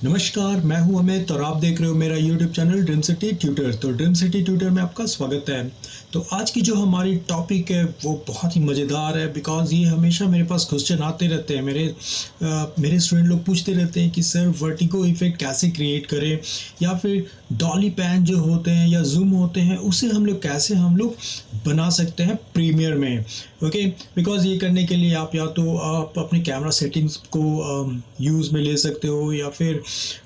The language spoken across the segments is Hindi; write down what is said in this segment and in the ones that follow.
नमस्कार, मैं हूं अमित और आप देख रहे हो मेरा YouTube channel dream city tutor. तो ड्रीम सिटी ट्यूटर में आपका स्वागत है। तो आज की जो हमारी टॉपिक है वो बहुत ही मज़ेदार है, बिकॉज़ ये हमेशा मेरे पास क्वेश्चन आते रहते हैं। मेरे स्टूडेंट लोग पूछते रहते हैं कि सर वर्टिगो इफेक्ट कैसे क्रिएट करें, या फिर डॉली पैन जो होते हैं या जूम होते हैं उसे हम लोग बना सकते हैं प्रीमियर में। ओके, बिकॉज़ ये करने के लिए आप या तो आप अपने कैमरा सेटिंग्स को यूज़ में ले सकते हो, या फिर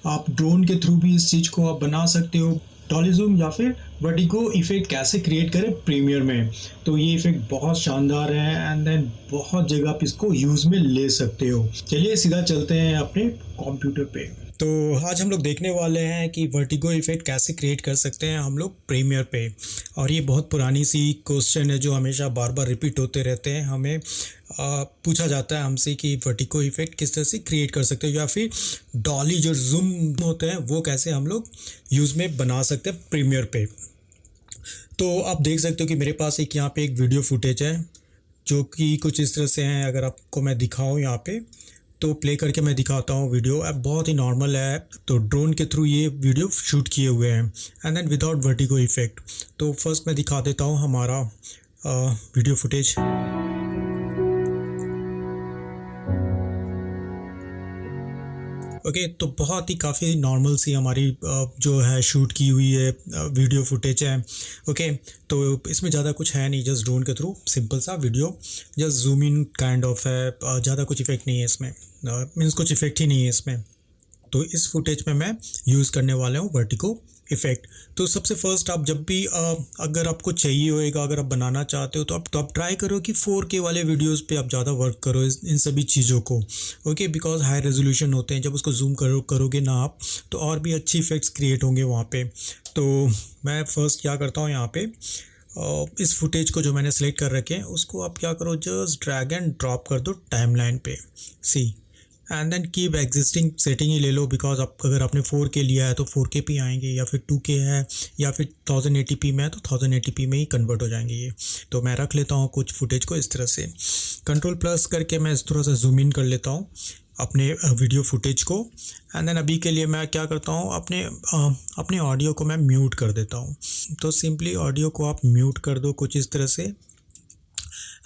आप ड्रोन के थ्रू भी इस चीज़ को आप बना सकते हो। डॉली जूम या फिर वर्टिगो इफेक्ट कैसे क्रिएट करें प्रीमियर में। तो ये इफेक्ट बहुत शानदार है एंड देन बहुत जगह आप इसको यूज़ में ले सकते हो। चलिए सीधा चलते हैं अपने कंप्यूटर पे। तो आज हम लोग देखने वाले हैं कि वर्टिगो इफेक्ट कैसे क्रिएट कर सकते हैं हम लोग प्रीमियर पे। और ये बहुत पुरानी सी क्वेश्चन है जो हमेशा बार बार रिपीट होते रहते हैं। हमें पूछा जाता है हमसे कि वर्टिगो इफेक्ट किस तरह से क्रिएट कर सकते हो, या फिर डॉली जो जूम होते हैं वो कैसे हम लोग यूज़ में बना सकते हैं प्रीमियर पे। तो आप देख सकते हो कि मेरे पास यहाँ पे एक वीडियो फुटेज है जो कि कुछ इस तरह से हैं। अगर आपको मैं दिखाऊँ यहाँ पे, तो प्ले करके मैं दिखाता हूँ। वीडियो ऐप बहुत ही नॉर्मल है, तो ड्रोन के थ्रू ये वीडियो शूट किए हुए हैं and then without vertigo effect. तो फर्स्ट मैं दिखा देता हूँ हमारा वीडियो फुटेज। ओके, तो बहुत ही काफ़ी नॉर्मल सी हमारी जो है शूट की हुई है वीडियो फुटेज है। ओके, तो इसमें ज़्यादा कुछ है नहीं, जस्ट ड्रोन के थ्रू सिंपल सा video, just zoom in kind of है। ज़्यादा कुछ इफेक्ट नहीं है इसमें, मीन्स कुछ इफेक्ट ही नहीं है इसमें। तो इस फुटेज में मैं यूज़ करने वाला हूँ वर्टिगो इफ़ेक्ट। तो सबसे फर्स्ट आप जब भी अगर आपको चाहिए होएगा, अगर आप बनाना चाहते हो तो आप ट्राई करो कि 4K वाले वीडियोस पे आप ज़्यादा वर्क करो इन सभी चीज़ों को। ओके, बिकॉज हाई रेजोल्यूशन होते हैं, जब उसको जूम करोगे ना आप, तो और भी अच्छी इफ़ेक्ट्स क्रिएट होंगे वहाँ पे। तो मैं फ़र्स्ट क्या करता हूँ यहाँ पे, इस फुटेज को जो मैंने सेलेक्ट कर रखे हैं उसको आप क्या करो, जस्ट ड्रैग एंड ड्रॉप कर दो टाइमलाइन पे। See and then keep existing setting ही ले लो, बिकॉज आप अगर आपने 4K लिया है तो 4K पे आएंगे, या फिर 2K है या फिर 1080p में है तो 1080p में ही कन्वर्ट हो जाएंगे ये। तो मैं रख लेता हूँ कुछ फुटेज को इस तरह से, कंट्रोल प्लस करके मैं इस थोड़ा सा जूम इन कर लेता हूँ अपने वीडियो फुटेज को। एंड देन अभी के लिए मैं क्या करता हूँ, अपने ऑडियो को मैं म्यूट कर देता हूँ। तो सिंपली ऑडियो को आप म्यूट कर दो कुछ इस तरह से।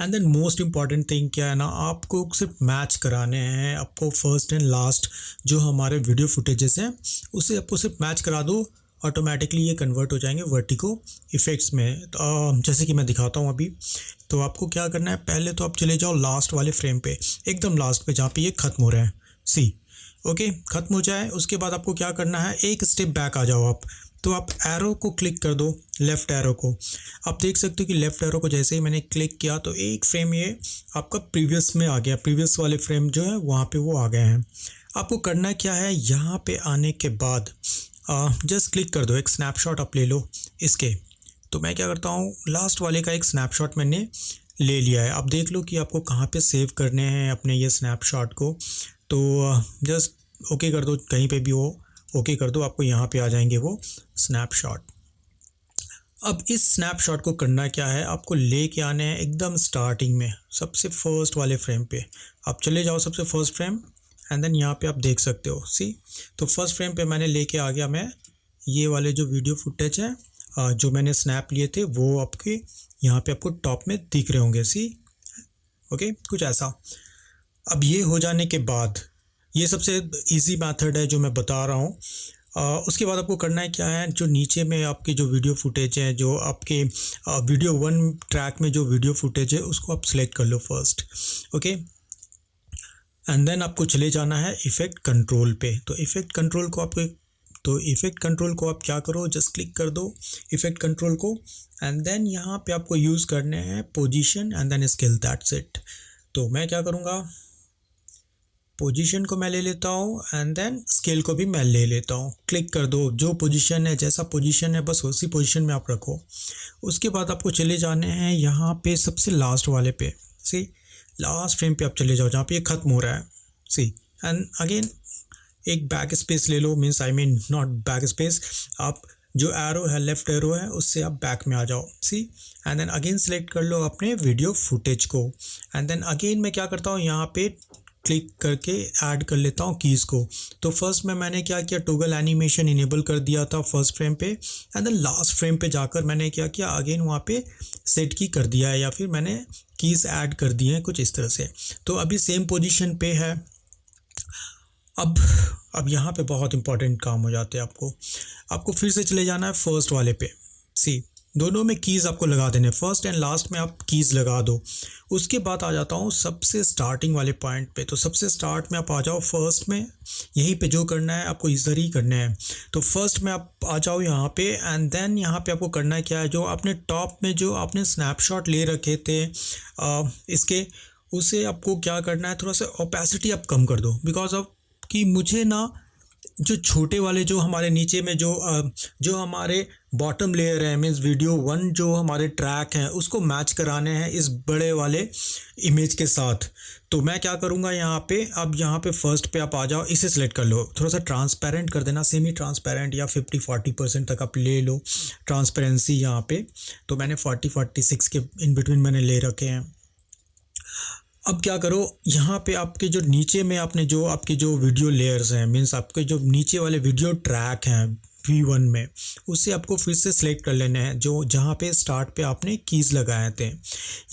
And then most important thing क्या है ना, आपको सिर्फ मैच कराने हैं। आपको फर्स्ट एंड लास्ट जो हमारे वीडियो फुटेजेस हैं उसे आपको सिर्फ मैच करा दो, ऑटोमेटिकली ये कन्वर्ट हो जाएंगे वर्टिगो इफ़ेक्ट्स में। तो जैसे कि मैं दिखाता हूँ अभी। तो आपको क्या करना है, पहले तो आप चले जाओ लास्ट वाले फ्रेम पे, एकदम लास्ट पे जहाँ पे ये ख़त्म हो रहा है। सी ओके, ख़त्म हो जाए उसके बाद आपको क्या करना है, एक स्टेप बैक आ जाओ आप। तो आप एरो को क्लिक कर दो, लेफ़्ट एरो को। आप देख सकते हो कि लेफ़्ट एरो को जैसे ही मैंने क्लिक किया तो एक फ्रेम ये आपका प्रीवियस में आ गया, प्रीवियस वाले फ्रेम जो है वहाँ पे वो आ गए हैं। आपको करना क्या है, यहाँ पे आने के बाद जस्ट क्लिक कर दो, एक स्नैपशॉट आप ले लो इसके। तो मैं क्या करता हूँ, लास्ट वाले का एक स्नैपशॉट मैंने ले लिया है। आप देख लो कि आपको कहाँ पे सेव करने हैं अपने ये स्नैपशॉट को। तो जस्ट ओके कर दो, कहीं पे भी वो ओके कर दो, आपको यहाँ पे आ जाएंगे वो स्नैपशॉट। अब इस स्नैपशॉट को करना क्या है, आपको लेके आने हैं एकदम स्टार्टिंग में, सबसे फर्स्ट वाले फ्रेम पे आप चले जाओ, सबसे फर्स्ट फ्रेम। एंड देन यहाँ पे आप देख सकते हो, सी तो फर्स्ट फ्रेम पे मैंने लेके आ गया मैं ये वाले जो वीडियो फुटेज है जो मैंने स्नैप लिए थे वो आपके यहाँ पे आपको टॉप में दिख रहे होंगे। सी ओके, कुछ ऐसा। अब ये हो जाने के बाद, ये सबसे इजी मेथड है जो मैं बता रहा हूँ। उसके बाद आपको करना है क्या है, जो नीचे में आपके जो वीडियो फुटेज हैं, जो आपके वीडियो 1 ट्रैक में जो वीडियो फुटेज है उसको आप सिलेक्ट कर लो फर्स्ट। ओके, एंड देन आपको चले जाना है इफ़ेक्ट कंट्रोल पे। तो इफ़ेक्ट कंट्रोल को आप क्या करो, जस्ट क्लिक कर दो इफ़ेक्ट कंट्रोल को। एंड देन यहाँ पे आपको यूज़ करने हैं position and then scale, that's it. तो मैं क्या करूँगा, पोजीशन को मैं ले लेता हूँ एंड देन स्केल को भी मैं ले लेता हूँ। क्लिक कर दो, जो पोजीशन है, जैसा पोजीशन है बस उसी पोजीशन में आप रखो। उसके बाद आपको चले जाने हैं यहाँ पे सबसे लास्ट वाले पे। सी लास्ट फ्रेम पे आप चले जाओ जहाँ पे ये ख़त्म हो रहा है। सी एंड अगेन एक बैक स्पेस ले लो, means I mean not back space, आप जो एरो है, लेफ़्ट एरो है, उससे आप बैक में आ जाओ। सी एंड देन अगेन सेलेक्ट कर लो अपने वीडियो फुटेज को। एंड देन अगेन मैं क्या करता हूँ, यहाँ पे क्लिक करके ऐड कर लेता हूँ कीज़ को। तो फर्स्ट में मैंने क्या किया, टॉगल एनिमेशन इनेबल कर दिया था फर्स्ट फ्रेम पे, एंड देन लास्ट फ्रेम पे जाकर मैंने क्या किया, अगेन वहाँ पे सेट की कर दिया है, या फिर मैंने कीज़ ऐड कर दिए हैं कुछ इस तरह से। तो अभी सेम पोजीशन पे है। अब यहाँ पे बहुत इंपॉर्टेंट काम हो जाते हैं आपको फिर से चले जाना है फर्स्ट वाले पे। सी, दोनों में कीज़ आपको लगा देने, फर्स्ट एंड लास्ट में आप कीज़ लगा दो। उसके बाद आ जाता हूँ सबसे स्टार्टिंग वाले पॉइंट पे। तो सबसे स्टार्ट में आप आ जाओ फर्स्ट में, यहीं पे जो करना है आपको इधर ही करना है। तो फर्स्ट में आप आ जाओ यहाँ पे, एंड देन यहाँ पे आपको करना है क्या है, जो आपने टॉप में जो आपने स्नैपशॉट ले रखे थे इसके, उसे आपको क्या करना है, थोड़ा सा ओपेसिटी आप कम कर दो। बिकॉज ऑफ कि मुझे ना जो छोटे वाले जो हमारे नीचे में जो हमारे बॉटम लेयर है, मीन्स वीडियो 1 जो हमारे ट्रैक हैं उसको मैच कराने हैं इस बड़े वाले इमेज के साथ। तो मैं क्या करूँगा यहाँ पे, अब यहाँ पे फर्स्ट पे आप आ जाओ, इसे सिलेक्ट कर लो, थोड़ा सा ट्रांसपेरेंट कर देना, सेमी ट्रांसपेरेंट या 50-40% तक आप ले लो ट्रांसपेरेंसी यहाँ पे। तो मैंने 40-46 के इन बिटवीन मैंने ले रखे हैं। अब क्या करो, यहाँ पे आपके जो नीचे में आपने जो आपके जो वीडियो लेयर्स हैं, मीन्स आपके जो नीचे वाले वीडियो ट्रैक हैं V1 में, उससे आपको फिर से सिलेक्ट कर लेने हैं जो जहाँ पे स्टार्ट पे आपने कीज़ लगाए थे,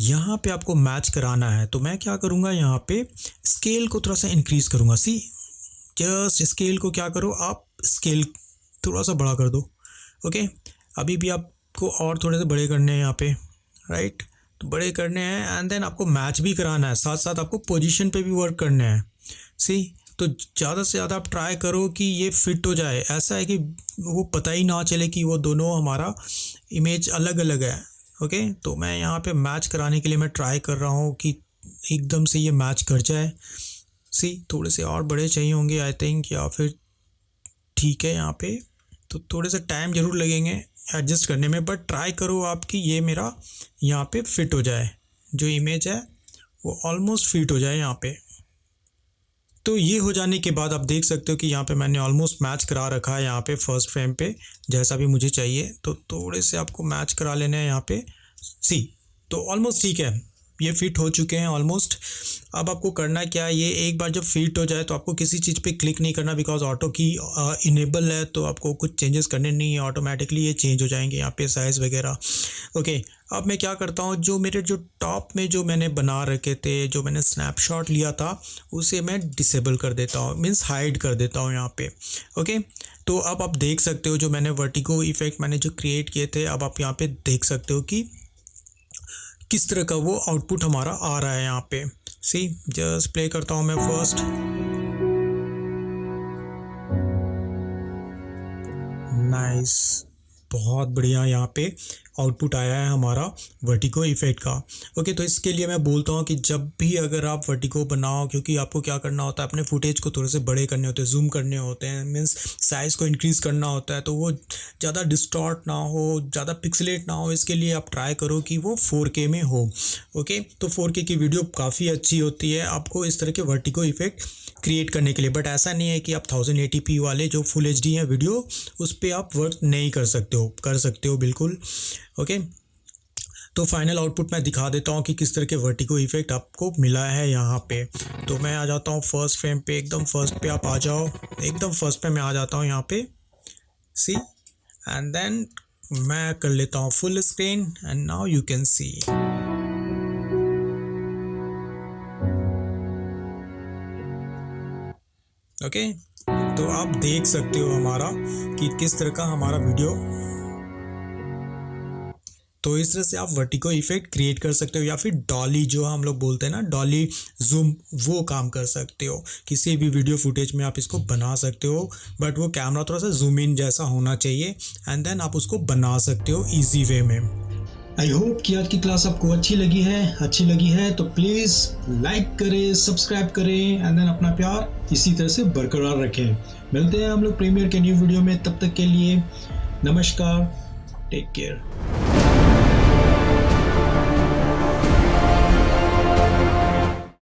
यहाँ पे आपको मैच कराना है। तो मैं क्या करूँगा, यहाँ पे स्केल को थोड़ा सा इंक्रीज़ करूँगा। सी, जस्ट स्केल को क्या करो, आप स्केल थोड़ा सा बड़ा कर दो। ओके, अभी भी आपको और थोड़े से बड़े करने हैं यहाँ पे, राइट, तो बड़े करने हैं, एंड देन आपको मैच भी कराना है, साथ साथ आपको पोजीशन पे भी वर्क करना है। सी, तो ज़्यादा से ज़्यादा आप ट्राई करो कि ये फिट हो जाए, ऐसा है कि वो पता ही ना चले कि वो दोनों हमारा इमेज अलग अलग है। ओके, तो मैं यहाँ पे मैच कराने के लिए मैं ट्राई कर रहा हूँ कि एकदम से ये मैच कर जाए। सी, थोड़े से और बड़े चाहिए होंगे आई थिंक, या फिर ठीक है यहाँ पे, तो थोड़े से टाइम ज़रूर लगेंगे एडजस्ट करने में, बट ट्राई करो आप कि ये मेरा यहाँ पे फिट हो जाए, जो इमेज है वो ऑलमोस्ट फिट हो जाए यहाँ पे। तो ये हो जाने के बाद आप देख सकते हो कि यहाँ पे मैंने ऑलमोस्ट मैच करा रखा है यहाँ पे फर्स्ट फ्रेम पे, जैसा भी मुझे चाहिए। तो थोड़े से आपको मैच करा लेने हैं यहाँ पे। सी, तो ऑलमोस्ट ठीक है, ये फिट हो चुके हैं ऑलमोस्ट। अब आपको करना क्या है, ये एक बार जब फिट हो जाए तो आपको किसी चीज़ पे क्लिक नहीं करना, बिकॉज ऑटो की इनेबल है, तो आपको कुछ चेंजेस करने नहीं है, ऑटोमेटिकली ये चेंज हो जाएंगे यहाँ पे साइज़ वगैरह। ओके, अब मैं क्या करता हूँ, जो मेरे जो टॉप में जो मैंने बना रखे थे, जो मैंने स्नैपशॉट लिया था, उसे मैं डिसेबल कर देता हूँ, मीन्स हाइड कर देता हूँ यहाँ पे। ओके, तो अब आप देख सकते हो जो मैंने वर्टिगो इफेक्ट मैंने जो क्रिएट किए थे, अब आप यहाँ पे देख सकते हो कि किस तरह का वो आउटपुट हमारा आ रहा है यहाँ पे। सी, जस्ट प्ले करता हूँ मैं फर्स्ट। नाइस, बहुत बढ़िया यहाँ पे आउटपुट आया है हमारा वर्टिगो इफेक्ट का। ओके, तो इसके लिए मैं बोलता हूँ कि जब भी अगर आप वर्टिगो बनाओ, क्योंकि आपको क्या करना होता है, अपने फुटेज को थोड़े से बड़े करने होते हैं, जूम करने होते हैं, मीन्स साइज़ को इंक्रीज़ करना होता है, तो वो ज़्यादा डिस्टॉर्ट ना हो, ज़्यादा पिक्सलेट ना हो, इसके लिए आप ट्राई करो कि वो 4K में हो। ओके, तो 4K की वीडियो काफ़ी अच्छी होती है आपको इस तरह के वर्टिगो इफेक्ट क्रिएट करने के लिए। बट ऐसा नहीं है कि आप 1080p वाले जो फुल HD है वीडियो, उस पर आप वर्क नहीं कर सकते हो बिल्कुल। ओके, तो फाइनल आउटपुट मैं दिखा देता हूँ कि किस तरह के वर्टिगो इफेक्ट आपको मिला है यहाँ पे। तो मैं आ जाता हूँ फर्स्ट फ्रेम पे, एकदम फर्स्ट पे आप आ जाओ, एकदम फर्स्ट पे मैं आ जाता हूँ यहाँ पे। सी, एंड देन मैं कर लेता हूँ full screen, and now you can see. Okay, तो आप देख सकते हो हमारा कि किस तरह का हमारा वीडियो। तो इस तरह से आप वर्टिगो इफेक्ट क्रिएट कर सकते हो, या फिर डॉली जो हम लोग बोलते हैं ना, डॉली जूम, वो काम कर सकते हो। किसी भी वीडियो फुटेज में आप इसको बना सकते हो, बट वो कैमरा थोड़ा सा जूम इन जैसा होना चाहिए, एंड देन आप उसको बना सकते हो ईजी वे में। आई होप कि आज की क्लास आपको अच्छी लगी है तो प्लीज़ लाइक करें, सब्सक्राइब करें, एंड देन अपना प्यार इसी तरह से बरकरार रखें। मिलते हैं हम लोग प्रीमियर के न्यू वीडियो में, तब तक के लिए नमस्कार, टेक केयर।